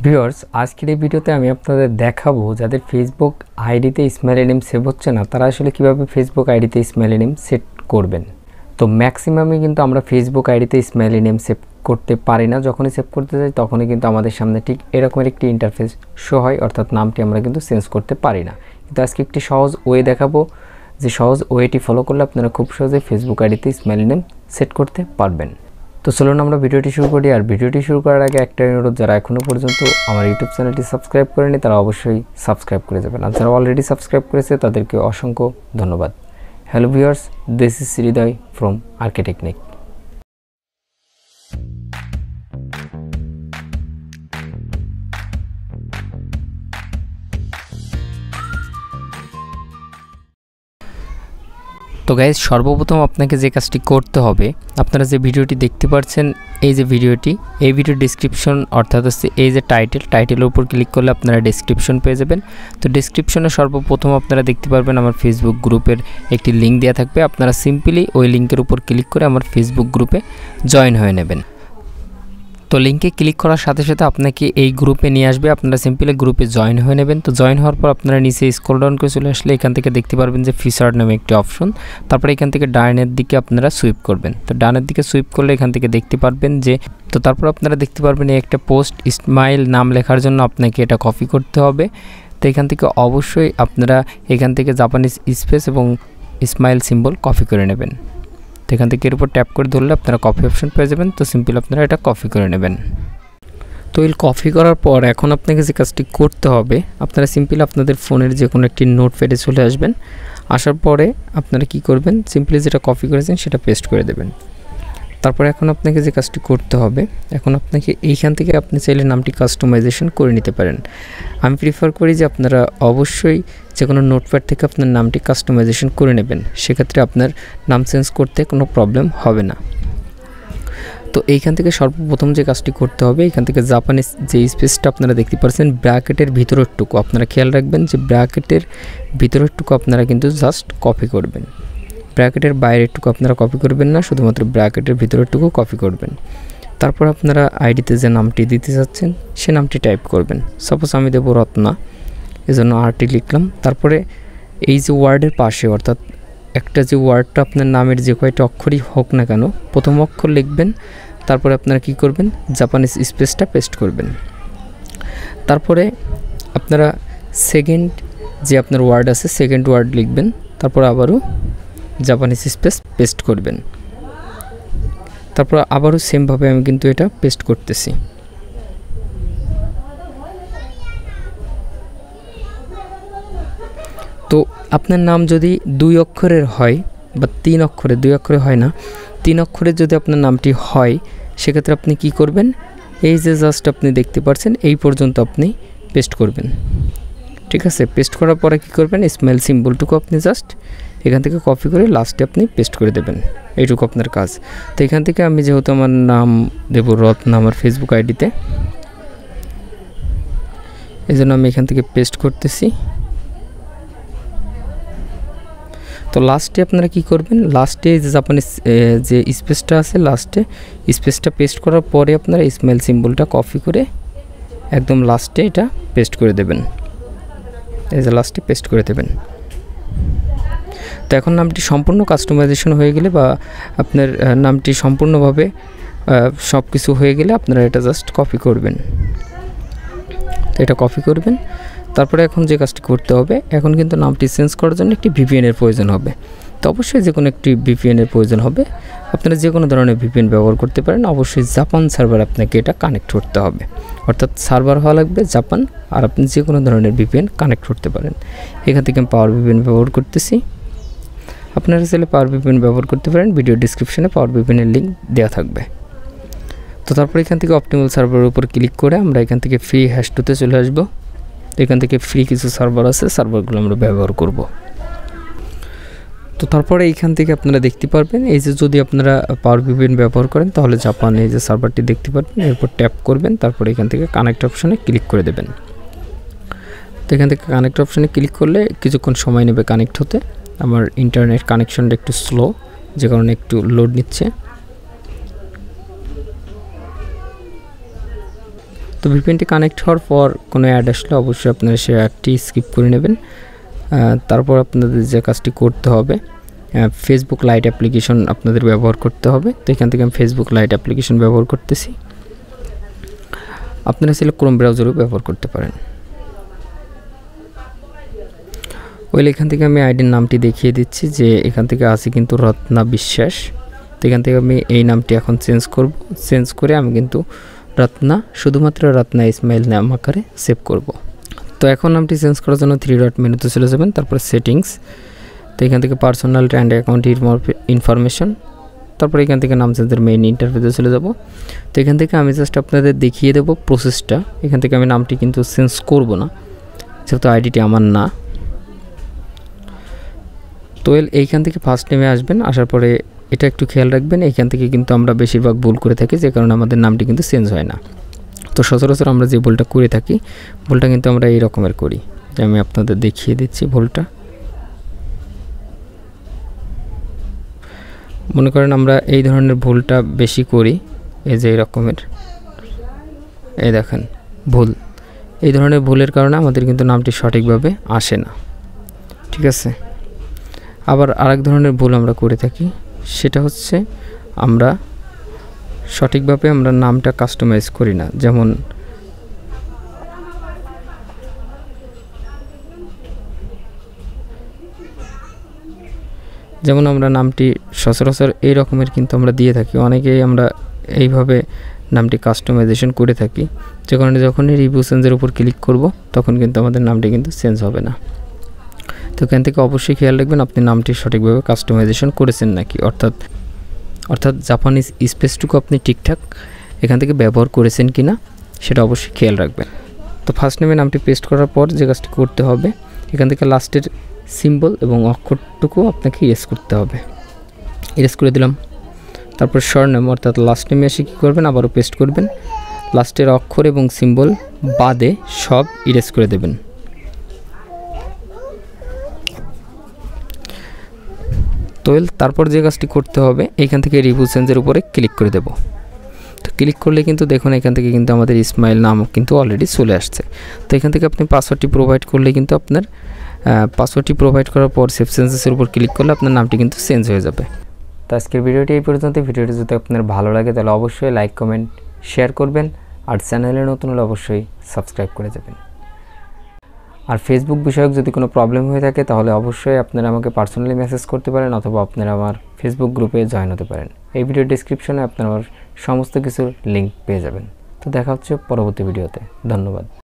Viewers আজকের এই ভিডিওতে আমি আপনাদের দেখাবো যাদের ফেসবুক আইডিতে স্মাইলি নেম সেভ হচ্ছে না তারা আসলে কিভাবে ফেসবুক আইডিতে স্মাইলি নেম সেট করবেন। তো ম্যাক্সিমামই কিন্তু আমরা ফেসবুক আইডিতে স্মাইলি নেম সেভ করতে পারি না, যখনই সেভ করতে যাই তখনই কিন্তু আমাদের সামনে ঠিক এরকমের একটি ইন্টারফেস শো হয়, অর্থাৎ নামটি আমরা কিন্তু চেঞ্জ করতে পারি না। কিন্তু আজকে একটি সহজ ওয়ে দেখাবো, যে সহজ ওয়েটি ফলো করলে আপনারা খুব সহজে ফেসবুক আইডিতে স্মাইলি নেম সেট করতে পারবেন। তো চলুন আমরা ভিডিওটি শুরু করি। আর ভিডিওটি শুরু করার আগে একটা অনুরোধ, যারা এখনও পর্যন্ত আমার ইউটিউব চ্যানেলটি সাবস্ক্রাইব করেনি তারা অবশ্যই সাবস্ক্রাইব করে যাবেন, আর যারা অলরেডি সাবস্ক্রাইব করেছে তাদেরকে অসংখ্য ধন্যবাদ। Hello viewers, this is 𝐋𝐢𝐧𝐤 from 𝐅𝐚𝐜𝐞𝐞। তো গাইজ, সর্বপ্রথম আপনাকে যে কাজটি করতে হবে, আপনারা যে ভিডিওটি দেখতে পাচ্ছেন এই যে ভিডিওটি, এই ভিডিও ডেসক্রিপশন অর্থাৎ হচ্ছে এই যে টাইটেলের উপর ক্লিক করলে আপনারা ডেসক্রিপশন পেয়ে যাবেন। তো ডেসক্রিপশনে সর্বপ্রথম আপনারা দেখতে পারবেন আমার ফেসবুক গ্রুপের একটি লিঙ্ক দেওয়া থাকবে। আপনারা সিম্পলি ওই লিঙ্কের উপর ক্লিক করে আমার ফেসবুক গ্রুপে জয়েন হয়ে নেবেন। তো লিঙ্কে ক্লিক করার সাথে সাথে আপনাকে এই গ্রুপে নিয়ে আসবে, আপনারা সিম্পলি গ্রুপে জয়েন হয়ে নেবেন। তো জয়েন হওয়ার পর আপনারা নিচে স্ক্রল ডাউন করে চলে আসলে এখান থেকে দেখতে পারবেন যে ফিচার নামে একটি অপশন, তারপরে এখান থেকে ডানের দিকে আপনারা সুইপ করবেন। তো ডানের দিকে সুইপ করলে এখান থেকে দেখতে পারবেন যে, তো তারপর আপনারা দেখতে পারবেন এই একটা পোস্ট স্মাইল নাম লেখার জন্য আপনাকে এটা কপি করতে হবে। তো এখান থেকে অবশ্যই আপনারা এখান থেকে জাপানিজ স্পেস এবং স্মাইল সিম্বল কপি করে নেবেন। তো এখান থেকে এর উপর ট্যাপ করে ধরলে আপনারা কপি অপশন পেয়ে যাবেন। তো সিম্পল আপনারা এটা কপি করে নেবেন। তো এই কপি করার পর এখন আপনাকে যে কাজটি করতে হবে, আপনারা সিম্পলি আপনাদের ফোনের যে কোনো একটি নোটপ্যাডে চলে আসবেন। আসার পরে আপনারা কি করবেন, সিম্পলি যেটা কপি করেছেন সেটা পেস্ট করে দেবেন। তারপরে এখন আপনাকে যে কাজটি করতে হবে, এখন আপনাকে এইখান থেকে আপনি চাইলে নামটি কাস্টমাইজেশন করে নিতে পারেন। আমি প্রিফার করি যে আপনারা অবশ্যই যে কোনো নোটপ্যাড থেকে আপনার নামটি কাস্টমাইজেশন করে নেবেন, সেক্ষেত্রে আপনার নাম চেঞ্জ করতে কোনো প্রবলেম হবে না। তো এইখান থেকে সর্বপ্রথম যে কাজটি করতে হবে, এখান থেকে জাপানিজ যে স্পেসটা আপনারা দেখতে পাচ্ছেন ব্র্যাকেটের ভিতরেরটুকু আপনারা খেয়াল রাখবেন যে ব্র্যাকেটের ভিতরেরটুকু আপনারা কিন্তু জাস্ট কপি করবেন, ব্র্যাকেটের বাইরেরটুকু আপনারা কপি করবেন না, শুধুমাত্র ব্র্যাকেটের ভিতরেরটুকু কপি করবেন। তারপর আপনারা আইডিতে যে নামটি দিতে চাচ্ছেন সে নামটি টাইপ করবেন। সাপোজ আমি দেবো রত্না, এজন্য আরটি লিখলাম। তারপরে এই যে ওয়ার্ডের পাশে, অর্থাৎ একটা যে ওয়ার্ডটা আপনার নামের যে কয়টা অক্ষরই হোক না কেন, প্রথম অক্ষর লিখবেন। তারপরে আপনারা কি করবেন, জাপানিজ স্পেসটা পেস্ট করবেন। তারপরে আপনারা সেকেন্ড যে আপনার ওয়ার্ড আছে সেকেন্ড ওয়ার্ড লিখবেন। তারপর আবারও জাপানিজ স্পেস পেস্ট করবেন। তারপর আবারও সেমভাবে আমি কিন্তু এটা পেস্ট করতেছি। তো আপনার নাম যদি 2 অক্ষরের হয় বা 3 অক্ষরের, 2 অক্ষরে হয় না, 3 অক্ষরের যদি আপনার নামটি হয়, সেক্ষেত্রে আপনি কি করবেন, এই যে জাস্ট আপনি দেখতে পাচ্ছেন এই পর্যন্ত আপনি পেস্ট করবেন। ঠিক আছে, পেস্ট করার পরে কি করবেন, স্মাইল সিম্বলটুকু আপনি জাস্ট এখান থেকে কপি করে লাস্টে আপনি পেস্ট করে দেবেন। এইটুকু আপনার কাজ। তো এখান থেকে আমি যেহেতু আমার নাম দেব রত্না আমার ফেসবুক আইডিতে, এই জন্য আমি এখান থেকে পেস্ট করতেছি। তো লাস্টে আপনারা কি করবেন, লাস্টে যে জাপানিজ যে স্পেসটা আছে লাস্টে স্পেসটা পেস্ট করার পরে আপনারা স্মাইল সিম্বলটা কপি করে একদম লাস্টে এটা পেস্ট করে দেবেন। এই যে লাস্টে পেস্ট করে দেবেন। তো এখন নামটি সম্পূর্ণ কাস্টমাইজেশন হয়ে গেলে বা আপনার নামটি সম্পূর্ণভাবে সব কিছু হয়ে গেলে আপনারা এটা জাস্ট কপি করবেন। তো এটা কপি করবেন। তারপরে এখন যে কাজটি করতে হবে, এখন কিন্তু নামটি চেঞ্জ করার জন্য একটি ভিপিএনের প্রয়োজন হবে। তো অবশ্যই যে কোনো একটি ভিপিএনের প্রয়োজন হবে। আপনারা যে কোনো ধরনের ভিপিএন ব্যবহার করতে পারেন। অবশ্যই জাপান সার্ভার আপনাকে এটা কানেক্ট করতে হবে, অর্থাৎ সার্ভার হওয়া লাগবে জাপান, আর আপনি যে কোনো ধরনের ভিপিএন কানেক্ট করতে পারেন। এখান থেকে আমি পাওয়ার ভিপিএন ব্যবহার করতেছি। আপনারা চাইলে পাওয়ার ভিপিএন ব্যবহার করতে পারেন, ভিডিও ডিসক্রিপশনে পাওয়ার ভিপিএনের লিঙ্ক দেওয়া থাকবে। তো তারপর এখান থেকে অপটিমাল সার্ভারের উপর ক্লিক করে আমরা এখান থেকে ফ্রি #2-তে চলে আসবো। এখান থেকে ফ্রি কিছু সার্ভার আছে, সার্ভারগুলো আমরা ব্যবহার করব। তো তারপরে এইখান থেকে আপনারা দেখতে পারবেন, এই যে যদি আপনারা পাওয়ার ভিপিএন ব্যবহার করেন তাহলে জাপান এই যে সার্ভারটি দেখতে পারবেন। এরপর ট্যাপ করবেন, তারপরে এখান থেকে কানেক্ট অপশনে ক্লিক করে দেবেন। তো এখান থেকে কানেক্ট অপশনে ক্লিক করলে কিছুক্ষণ সময় নেবে কানেক্ট হতে। আমার ইন্টারনেট কানেকশনটা একটু স্লো, যে কারণে একটু লোড নিচ্ছে। তো ভিপিএনটি কানেক্ট হওয়ার পর কোনো অ্যাড আসলে অবশ্যই আপনারা সেই অ্যাডটি স্কিপ করে নেবেন। তারপর আপনাদের যে কাজটি করতে হবে, ফেসবুক লাইট অ্যাপ্লিকেশন আপনাদের ব্যবহার করতে হবে। তো এখান থেকে আমি ফেসবুক লাইট অ্যাপ্লিকেশন ব্যবহার করতেছি। আপনারা চাইলে ক্রোম ব্রাউজারও ব্যবহার করতে পারেন। এখান থেকে আমি আইডির নামটি দেখিয়ে দিচ্ছি যে এখান থেকে আছে কিন্তু রত্না বিশ্বাস। তো এখান থেকে আমি এই নামটি এখন চেঞ্জ করব। চেঞ্জ করে আমি কিন্তু রত্না, শুধুমাত্র রত্না ইসমাইল নাম আকারে সেভ করব। তো এখন নামটি চেঞ্জ করার জন্য 3 ডট মেনুতে চলে যাবেন, তারপর সেটিংস। তো এখান থেকে পার্সোনাল অ্যান্ড অ্যাকাউন্ট ইনফরমেশন, তারপর এখান থেকে নাম চেঞ্জের মেইন ইন্টারফেসে চলে যাব। তো এখান থেকে আমি জাস্ট আপনাদের দেখিয়ে দেব প্রসেসটা। এখান থেকে আমি নামটি কিন্তু চেঞ্জ করব না, যেহেতু আইডিটি আমার না। তো এইখান থেকে ফার্স্ট নেমে আসবেন, আসার পরে এটা একটু খেয়াল রাখবেন, এইখান থেকে কিন্তু আমরা বেশিরভাগ ভুল করে থাকি, যে কারণে আমাদের নামটি কিন্তু চেঞ্জ হয় না। তো সচরাচর আমরা যে ভুলটা করে থাকি, ভুলটা কিন্তু আমরা এই রকমের করি, যে আমি আপনাদের দেখিয়ে দিচ্ছি ভুলটা। মনে করেন আমরা এই ধরনের ভুলটা বেশি করি, এই যে এই রকমের, এই দেখেন ভুল। এই ধরনের ভুলের কারণে আমাদের কিন্তু নামটি সঠিকভাবে আসে না, ঠিক আছে। আবার আরেক ধরনের ভুল আমরা করে থাকি, সেটা হচ্ছে আমরা সঠিকভাবে আমরা নামটা কাস্টমাইজ করি না। যেমন আমরা নামটি সচরাচর এই রকমের কিন্তু আমরা দিয়ে থাকি, অনেকেই আমরা এইভাবে নামটি কাস্টমাইজেশন করে থাকি, যে কারণে যখনই রিভিউ চেঞ্জের উপর ক্লিক করব তখন কিন্তু আমাদের নামটি কিন্তু চেঞ্জ হবে না। তো এখান থেকে অবশ্যই খেয়াল রাখবেন আপনি নামটি সঠিকভাবে কাস্টমাইজেশন করেছেন নাকি, অর্থাৎ জাপানিজ স্পেসটুকু আপনি ঠিকঠাক এখান থেকে ব্যবহার করেছেন কিনা সেটা অবশ্যই খেয়াল রাখবেন। তো ফার্স্ট নেমে নামটি পেস্ট করার পর যে কাজটি করতে হবে, এখান থেকে লাস্টের সিম্বল এবং অক্ষরটুকু আপনাকে ইরেজ করতে হবে। ইরেজ করে দিলাম। তারপর সরনেম অর্থাৎ লাস্ট নেমে এসে কী করবেন, আবারও পেস্ট করবেন। লাস্টের অক্ষর এবং সিম্বল বাদে সব ইরেজ করে দেবেন। তো তারপর যে কাজটি করতে হবে, এইখান থেকে রিভিউ চেঞ্জের উপরে ক্লিক করে দেব। তো ক্লিক করলে কিন্তু দেখুন এখান থেকে কিন্তু আমাদের ইসমাইল নাম কিন্তু অলরেডি চলে আসছে। তো এখান থেকে আপনি পাসওয়ার্ডটি প্রোভাইড করলে কিন্তু আপনার পাসওয়ার্ডটি প্রোভাইড করার পর সেভ চেঞ্জেসের উপর ক্লিক করলে আপনার নামটি কিন্তু চেঞ্জ হয়ে যাবে। তো আজকের ভিডিওটি এই পর্যন্ত। ভিডিওটি যদি আপনার ভালো লাগে তাহলে অবশ্যই লাইক, কমেন্ট, শেয়ার করবেন, আর চ্যানেলে নতুন হলে অবশ্যই সাবস্ক্রাইব করে যাবেন। আর ফেসবুক বিষয়ক যদি কোনো প্রবলেম হয়ে থাকে তাহলে অবশ্যই আপনারা আমাকে পার্সোনালি মেসেজ করতে পারেন, অথবা আপনারা আমার ফেসবুক গ্রুপে জয়েন হতে পারেন। এই ভিডিও ডেসক্রিপশনে আপনারা আমার সমস্ত কিছুর লিঙ্ক পেয়ে যাবেন। তো দেখা হচ্ছে পরবর্তী ভিডিওতে। ধন্যবাদ।